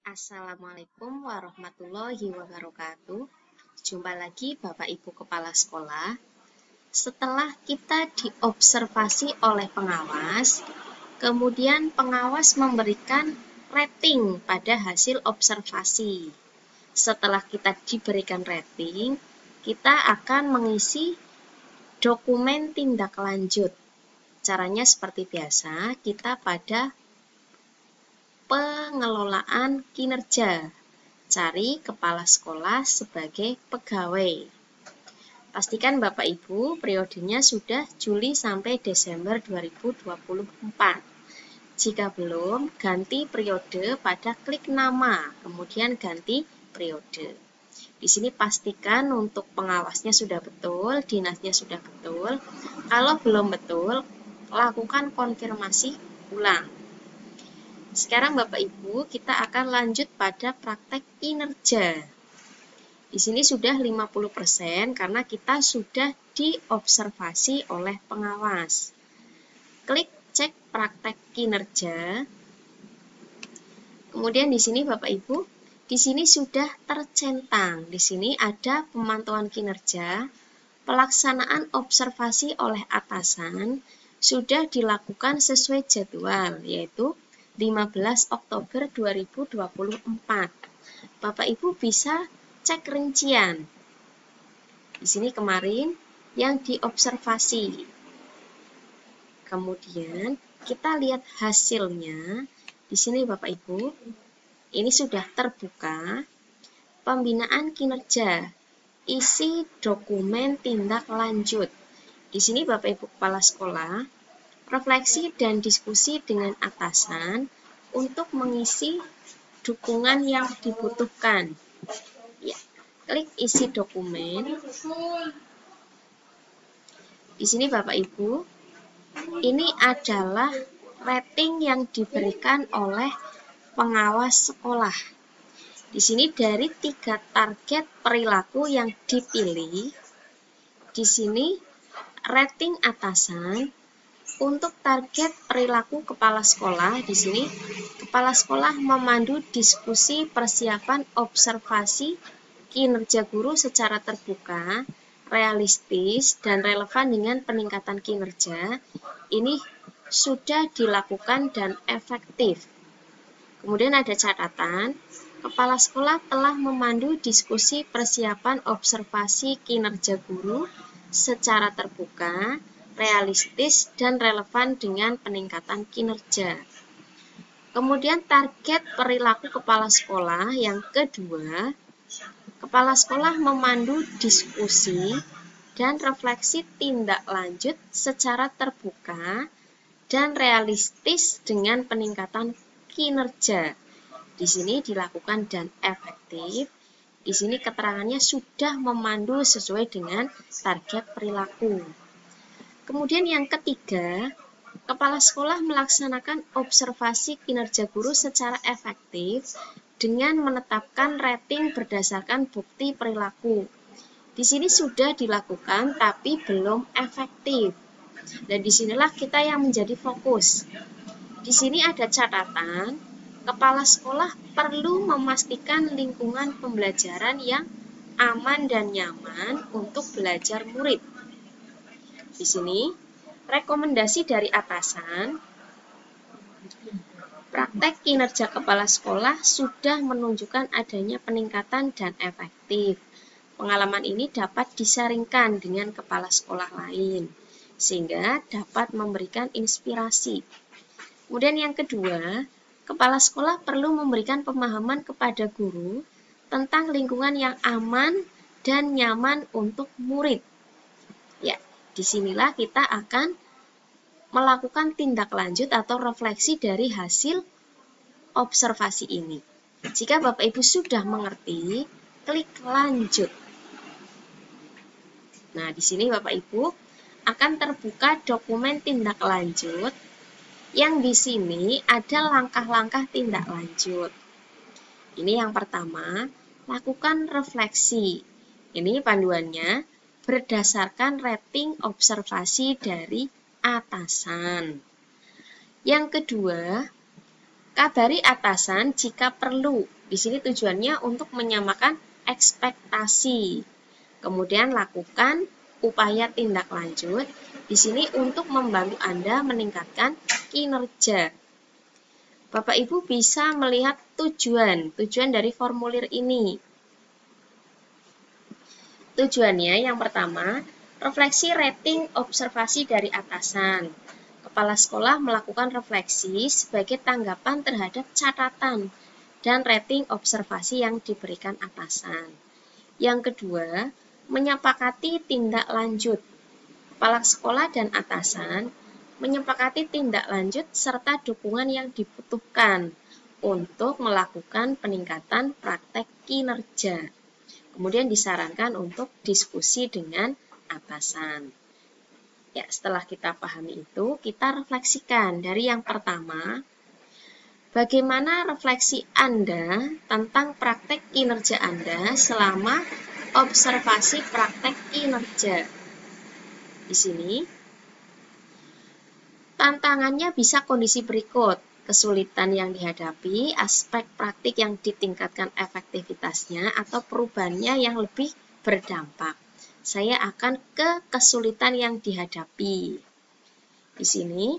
Assalamualaikum warahmatullahi wabarakatuh. Jumpa lagi Bapak Ibu Kepala Sekolah. Setelah kita diobservasi oleh pengawas, kemudian pengawas memberikan rating pada hasil observasi. Setelah kita diberikan rating, kita akan mengisi dokumen tindak lanjut. Caranya seperti biasa, kita pada pengelolaan kinerja. Cari kepala sekolah sebagai pegawai. Pastikan Bapak Ibu periodenya sudah Juli sampai Desember 2024. Jika belum, ganti periode pada klik nama, kemudian ganti periode. Di sini pastikan untuk pengawasnya sudah betul, dinasnya sudah betul. Kalau belum betul, lakukan konfirmasi ulang. Sekarang Bapak Ibu, kita akan lanjut pada praktek kinerja. Di sini sudah 50% karena kita sudah diobservasi oleh pengawas. Klik cek praktek kinerja. Kemudian di sini Bapak Ibu, di sini sudah tercentang. Di sini ada pemantauan kinerja, pelaksanaan observasi oleh atasan sudah dilakukan sesuai jadwal, yaitu 15 Oktober 2024. Bapak Ibu bisa cek rincian. Di sini kemarin yang diobservasi. Kemudian kita lihat hasilnya. Di sini Bapak Ibu, ini sudah terbuka. Pembinaan kinerja, isi dokumen tindak lanjut. Di sini Bapak Ibu Kepala Sekolah, refleksi dan diskusi dengan atasan untuk mengisi dukungan yang dibutuhkan. Ya, klik isi dokumen. Di sini Bapak Ibu, ini adalah rating yang diberikan oleh pengawas sekolah. Di sini dari 3 target perilaku yang dipilih, di sini rating atasan. Untuk target perilaku kepala sekolah, di sini kepala sekolah memandu diskusi persiapan observasi kinerja guru secara terbuka, realistis, dan relevan dengan peningkatan kinerja. Ini sudah dilakukan dan efektif. Kemudian ada catatan, kepala sekolah telah memandu diskusi persiapan observasi kinerja guru secara terbuka, realistis, dan relevan dengan peningkatan kinerja. Kemudian target perilaku kepala sekolah yang kedua, kepala sekolah memandu diskusi dan refleksi tindak lanjut secara terbuka dan realistis dengan peningkatan kinerja. Di sini dilakukan dan efektif. Di sini keterangannya sudah memandu sesuai dengan target perilaku. Kemudian yang ketiga, kepala sekolah melaksanakan observasi kinerja guru secara efektif dengan menetapkan rating berdasarkan bukti perilaku. Di sini sudah dilakukan tapi belum efektif. Dan disinilah kita yang menjadi fokus. Di sini ada catatan, kepala sekolah perlu memastikan lingkungan pembelajaran yang aman dan nyaman untuk belajar murid. Di sini, rekomendasi dari atasan, praktek kinerja kepala sekolah sudah menunjukkan adanya peningkatan dan efektif. Pengalaman ini dapat disaringkan dengan kepala sekolah lain, sehingga dapat memberikan inspirasi. Kemudian yang kedua, kepala sekolah perlu memberikan pemahaman kepada guru tentang lingkungan yang aman dan nyaman untuk murid. Ya, disinilah kita akan melakukan tindak lanjut atau refleksi dari hasil observasi ini. Jika Bapak Ibu sudah mengerti, klik lanjut. Nah, di sini Bapak Ibu akan terbuka dokumen tindak lanjut yang di sini ada langkah-langkah tindak lanjut. Ini yang pertama, lakukan refleksi. Ini panduannya berdasarkan rating observasi dari atasan. Yang kedua, Kabari atasan jika perlu. Di sini tujuannya untuk menyamakan ekspektasi. Kemudian lakukan upaya tindak lanjut. Di sini untuk membantu Anda meningkatkan kinerja. Bapak Ibu bisa melihat tujuan dari formulir ini. Tujuannya yang pertama, refleksi rating observasi dari atasan. Kepala sekolah melakukan refleksi sebagai tanggapan terhadap catatan dan rating observasi yang diberikan atasan. Yang kedua, menyepakati tindak lanjut. Kepala sekolah dan atasan menyepakati tindak lanjut serta dukungan yang dibutuhkan untuk melakukan peningkatan praktek kinerja. Kemudian disarankan untuk diskusi dengan atasan. Ya, setelah kita pahami itu, kita refleksikan dari yang pertama, bagaimana refleksi Anda tentang praktek kinerja Anda selama observasi praktek kinerja. Di sini, tantangannya bisa kondisi berikut, kesulitan yang dihadapi, aspek praktik yang ditingkatkan efektivitasnya, atau perubahannya yang lebih berdampak. Saya akan ke kesulitan yang dihadapi. Di sini,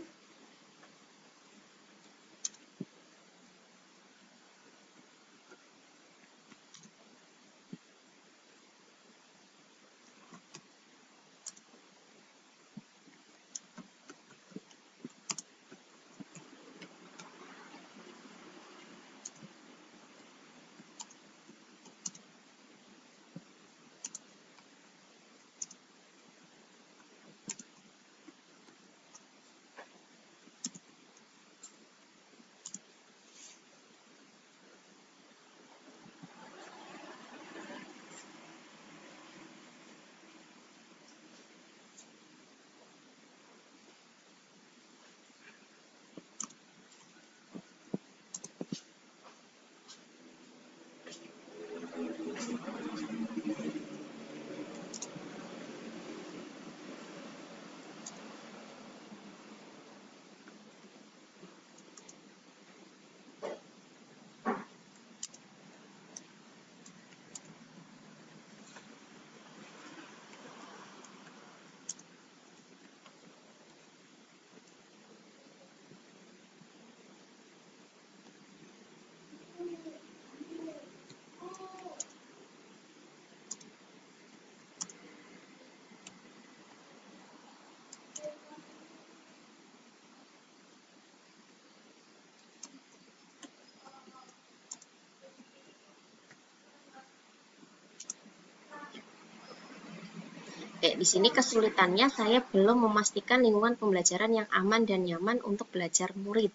di sini kesulitannya saya belum memastikan lingkungan pembelajaran yang aman dan nyaman untuk belajar murid.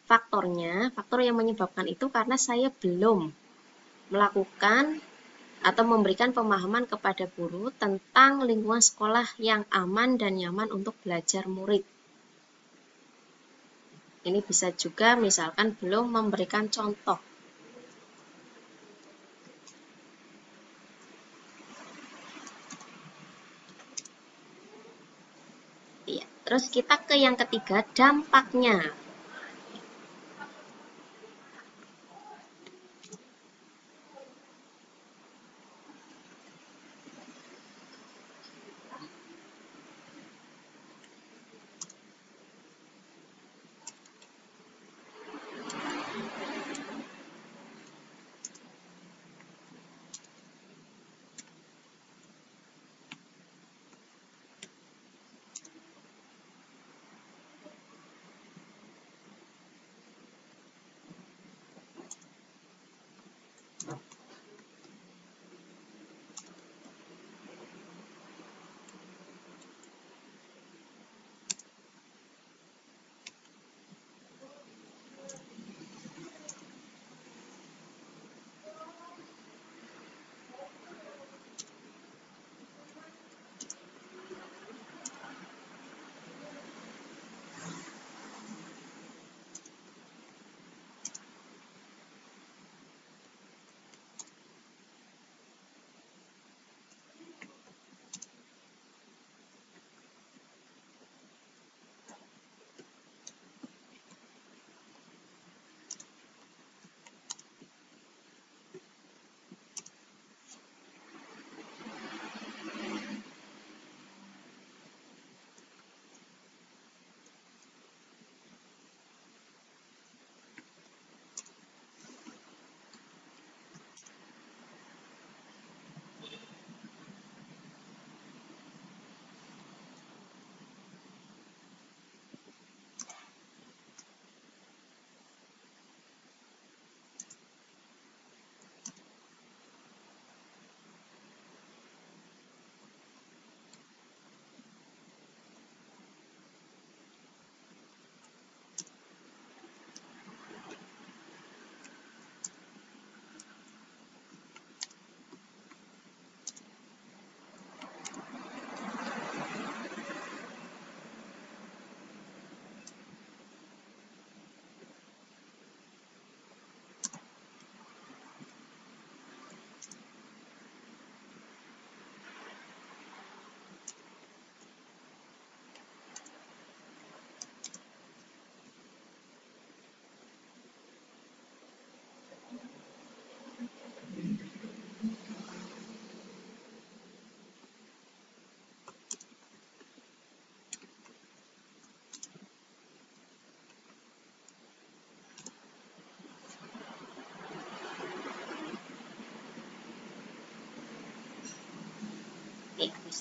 Faktor yang menyebabkan itu karena saya belum melakukan atau memberikan pemahaman kepada guru tentang lingkungan sekolah yang aman dan nyaman untuk belajar murid. Ini bisa juga misalkan belum memberikan contoh. Ya, terus kita ke yang ketiga, dampaknya.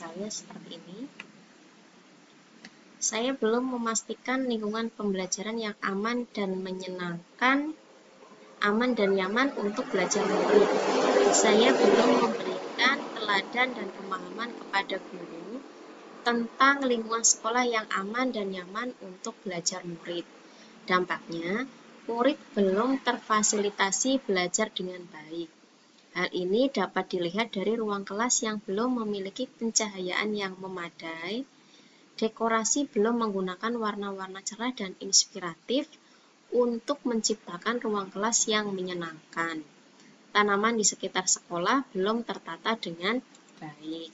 Misalnya seperti ini. Saya belum memastikan lingkungan pembelajaran yang aman dan menyenangkan, aman dan nyaman untuk belajar murid. Saya belum memberikan teladan dan pemahaman kepada guru tentang lingkungan sekolah yang aman dan nyaman untuk belajar murid. Dampaknya, murid belum terfasilitasi belajar dengan baik. Hal ini dapat dilihat dari ruang kelas yang belum memiliki pencahayaan yang memadai, dekorasi belum menggunakan warna-warna cerah dan inspiratif untuk menciptakan ruang kelas yang menyenangkan. Tanaman di sekitar sekolah belum tertata dengan baik.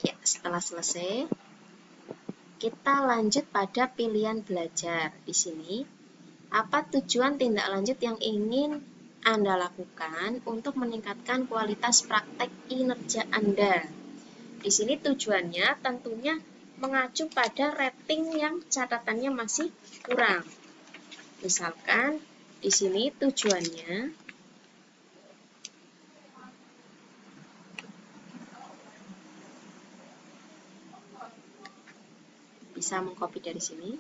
Ya, setelah selesai, kita lanjut pada pilihan belajar. Di sini, apa tujuan tindak lanjut yang ingin Anda lakukan untuk meningkatkan kualitas praktek kinerja Anda? Di sini tujuannya tentunya mengacu pada rating yang catatannya masih kurang. Misalkan di sini tujuannya bisa mengcopy dari sini.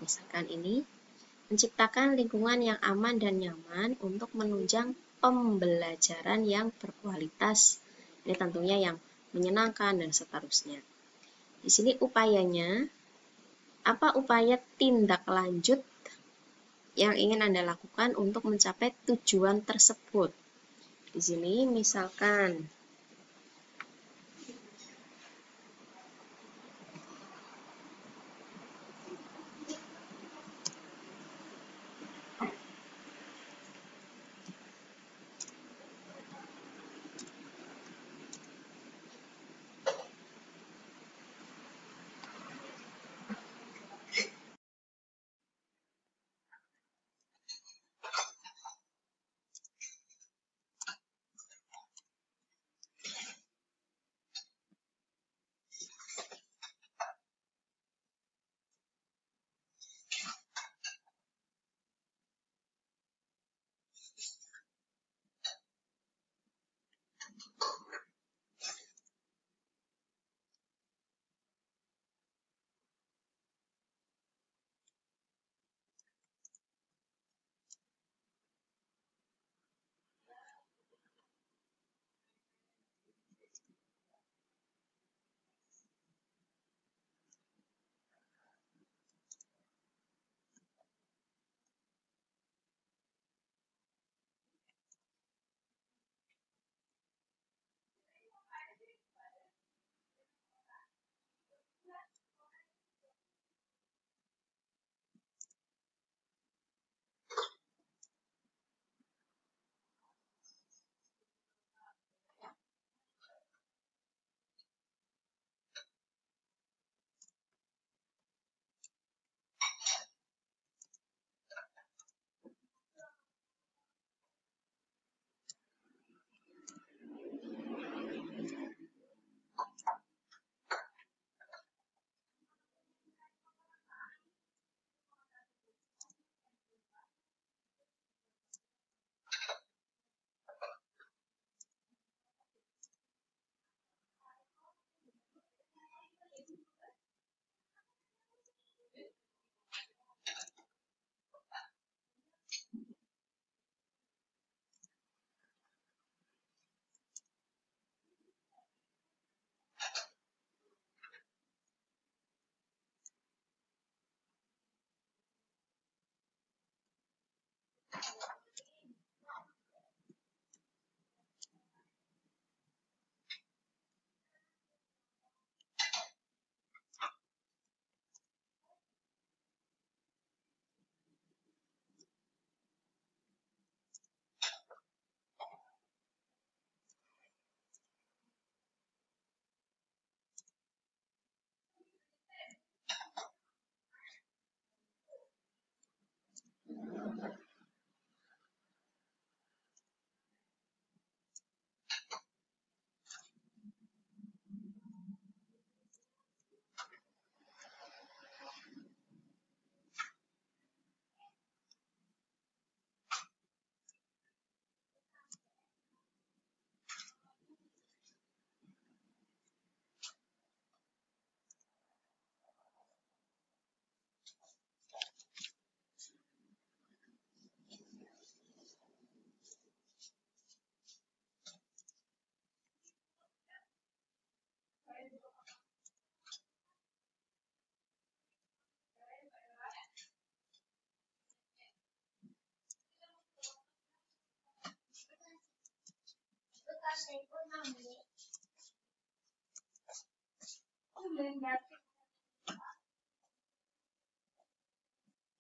Misalkan ini, menciptakan lingkungan yang aman dan nyaman untuk menunjang pembelajaran yang berkualitas. Ini tentunya yang menyenangkan dan seterusnya. Di sini upayanya, apa upaya tindak lanjut yang ingin Anda lakukan untuk mencapai tujuan tersebut? Di sini misalkan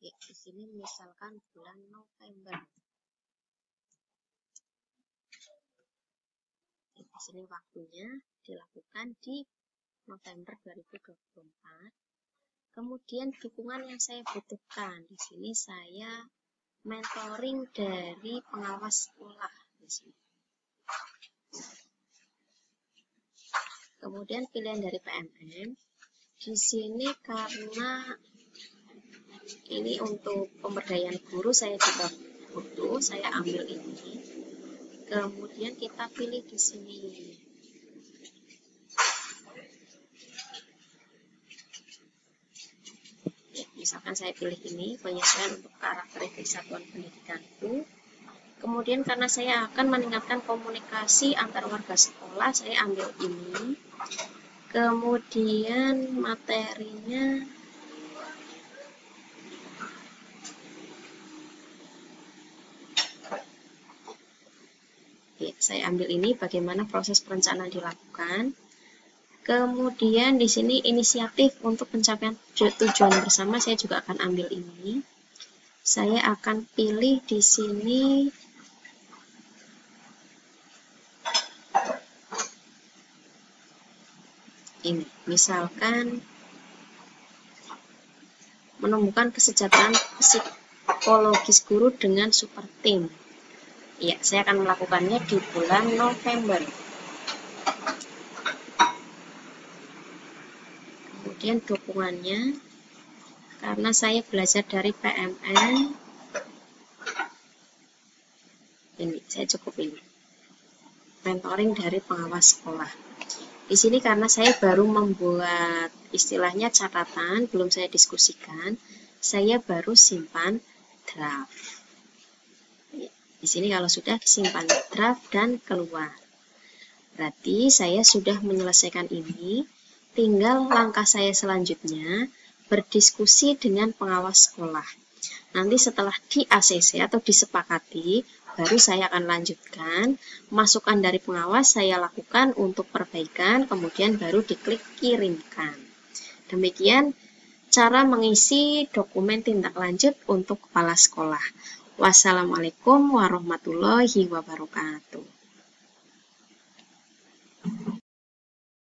Ya, di sini misalkan bulan November. Di sini waktunya dilakukan di November 2024. Kemudian dukungan yang saya butuhkan di sini saya mentoring dari pengawas sekolah di sini. Kemudian pilihan dari PMM di sini karena ini untuk pemberdayaan guru saya juga butuh, saya ambil ini. Kemudian kita pilih di sini. Ya, misalkan saya pilih ini, penyesuaian untuk karakteristik satuan pendidikanku. Kemudian karena saya akan meningkatkan komunikasi antar warga sekolah, saya ambil ini. Kemudian materinya ya, saya ambil ini bagaimana proses perencanaan dilakukan. Kemudian di sini inisiatif untuk pencapaian tujuan bersama saya juga akan ambil ini. Saya akan pilih di sini ini, misalkan menumbuhkan kesejahteraan psikologis guru dengan super team. Ya, saya akan melakukannya di bulan November. Kemudian dukungannya, karena saya belajar dari PMN, ini saya cukup ini, mentoring dari pengawas sekolah. Di sini karena saya baru membuat istilahnya catatan, belum saya diskusikan, saya baru simpan draft. Di sini kalau sudah disimpan draft dan keluar, berarti saya sudah menyelesaikan ini. Tinggal langkah saya selanjutnya berdiskusi dengan pengawas sekolah. Nanti setelah di ACC atau disepakati, baru saya akan lanjutkan. Masukan dari pengawas saya lakukan untuk perbaikan, kemudian baru diklik kirimkan. Demikian cara mengisi dokumen tindak lanjut untuk kepala sekolah. Wassalamualaikum warahmatullahi wabarakatuh.